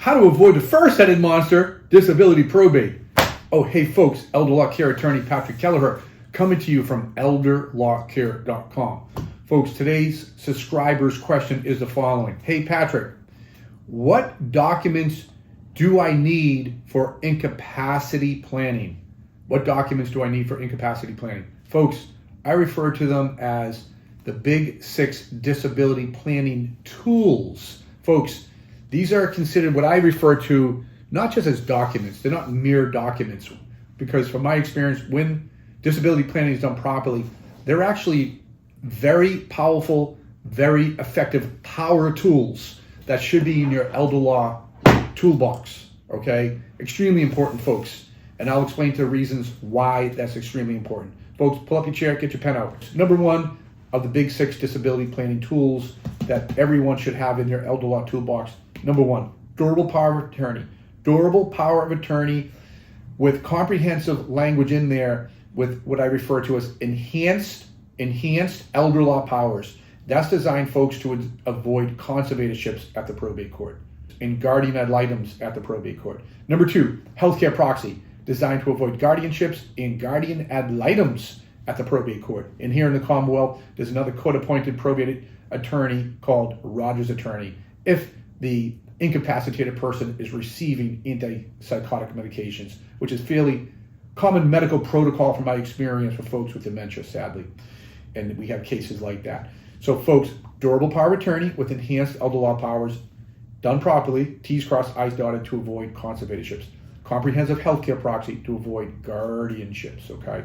How to avoid the first-headed monster, disability probate. Oh, hey folks, elder law care attorney Patrick Kelleher coming to you from elderlawcare.com. Folks, today's subscriber's question is the following. Hey Patrick, what documents do I need for incapacity planning? What documents do I need for incapacity planning? Folks, I refer to them as the Big Six disability planning tools. Folks, these are considered what I refer to not just as documents, they're not mere documents, because from my experience, when disability planning is done properly, they're actually very powerful, very effective power tools that should be in your elder law toolbox, okay? Extremely important, folks. And I'll explain to the reasons why that's extremely important. Folks, pull up your chair, get your pen out. Number one of the Big Six disability planning tools that everyone should have in their elder law toolbox. Number one, durable power of attorney. Durable power of attorney with comprehensive language in there with what I refer to as enhanced elder law powers. That's designed, folks, to avoid conservatorships at the probate court and guardian ad litems at the probate court. Number two, healthcare proxy, designed to avoid guardianships and guardian ad litems at the probate court. And here in the Commonwealth, there's another court-appointed probate attorney called Rogers Attorney if the incapacitated person is receiving antipsychotic medications, which is fairly common medical protocol from my experience for folks with dementia, sadly. And we have cases like that. So folks, durable power of attorney with enhanced elder law powers, done properly, T's crossed, I's dotted to avoid conservatorships. Comprehensive healthcare proxy to avoid guardianships, okay?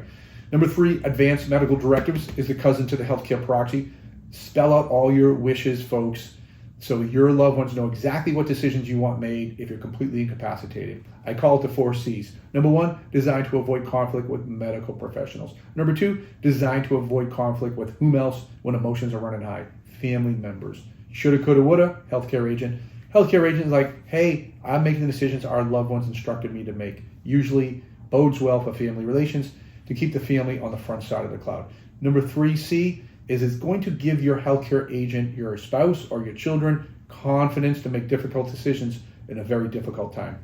Number three, advanced medical directives is the cousin to the healthcare proxy. Spell out all your wishes, folks, so your loved ones know exactly what decisions you want made if you're completely incapacitated. I call it the 4 C's. Number one, designed to avoid conflict with medical professionals. Number two, designed to avoid conflict with whom else when emotions are running high? Family members. Shoulda, coulda, woulda, healthcare agent. Healthcare agent is like, hey, I'm making the decisions our loved ones instructed me to make. Usually bodes well for family relations to keep the family on the front side of the cloud. Number 3C is it's going to give your healthcare agent, your spouse or your children, confidence to make difficult decisions in a very difficult time.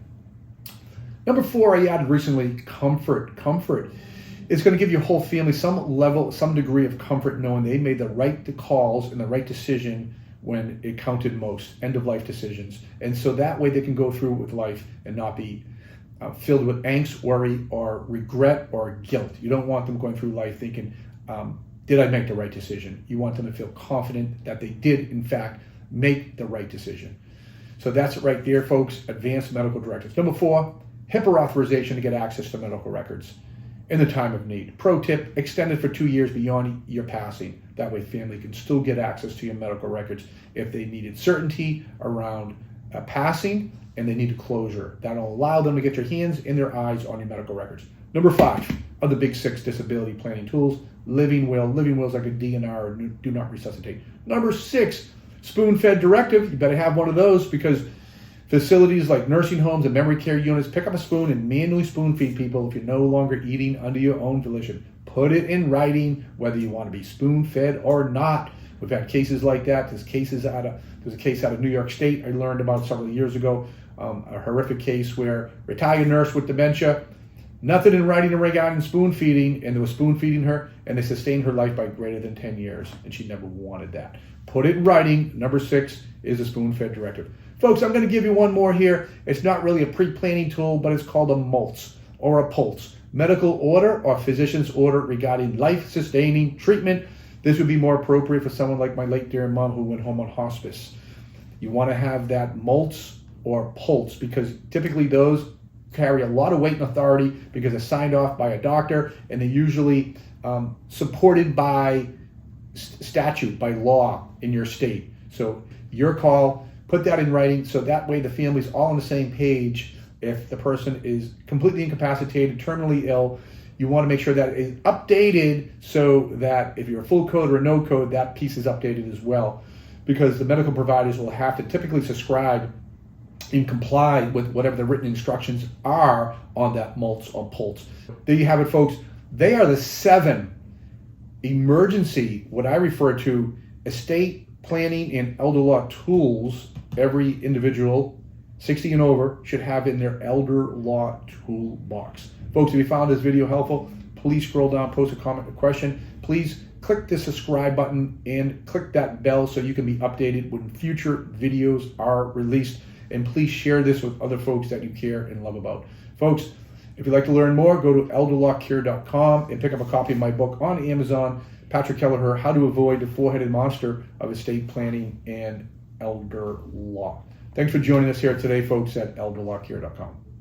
Number 4, I added recently, comfort. Comfort is going to give your whole family some degree of comfort knowing they made the right calls and the right decision when it counted most, end-of-life decisions. And so that way they can go through with life and not be filled with angst, worry, or regret, or guilt. You don't want them going through life thinking, did I make the right decision? You want them to feel confident that they did, in fact, make the right decision. So that's it right there, folks, advanced medical directives. Number 4, HIPAA authorization to get access to medical records in the time of need. Pro tip, extended for 2 years beyond your passing. That way family can still get access to your medical records if they needed certainty around passing and they needed closure. That'll allow them to get your hands and their eyes on your medical records. Number 5 of the Big Six disability planning tools, living will. Living wills like a DNR or do not resuscitate. Number 6, spoon-fed directive. You better have one of those because facilities like nursing homes and memory care units pick up a spoon and manually spoon feed people if you're no longer eating under your own volition. Put it in writing whether you want to be spoon fed or not. We've had cases like that. There's a case out of New York State I learned about several years ago, a horrific case where retired nurse with dementia, nothing in writing regarding spoon feeding, and they were spoon feeding her and they sustained her life by greater than 10 years and she never wanted that. Put it in writing. Number 6 is a spoon fed directive. Folks, I'm going to give you one more here. It's not really a pre-planning tool, but it's called a MOLTS or a POLTS. Medical order or physician's order regarding life-sustaining treatment. This would be more appropriate for someone like my late dear mom who went home on hospice. You want to have that MOLTS or POLTS because typically those carry a lot of weight and authority because they're signed off by a doctor and they're usually supported by statute, by law in your state. So your call. Put that in writing so that way the family's all on the same page. If the person is completely incapacitated, terminally ill, you want to make sure that it is updated so that if you're a full code or a no code, that piece is updated as well. Because the medical providers will have to typically subscribe and comply with whatever the written instructions are on that MOLTS or POLTS. There you have it, folks. They are the 7 emergency, what I refer to, estate planning and elder law tools every individual 60 and over should have in their elder law toolbox. Folks, if you found this video helpful, please scroll down, post a comment, a question. Please click the subscribe button and click that bell so you can be updated when future videos are released. And please share this with other folks that you care and love about. Folks, if you'd like to learn more, go to elderlawcare.com and pick up a copy of my book on Amazon, Patrick Kelleher, How to Avoid the Four-Headed Monster of Estate Planning and Elder Law. Thanks for joining us here today, folks, at elderlawcare.com.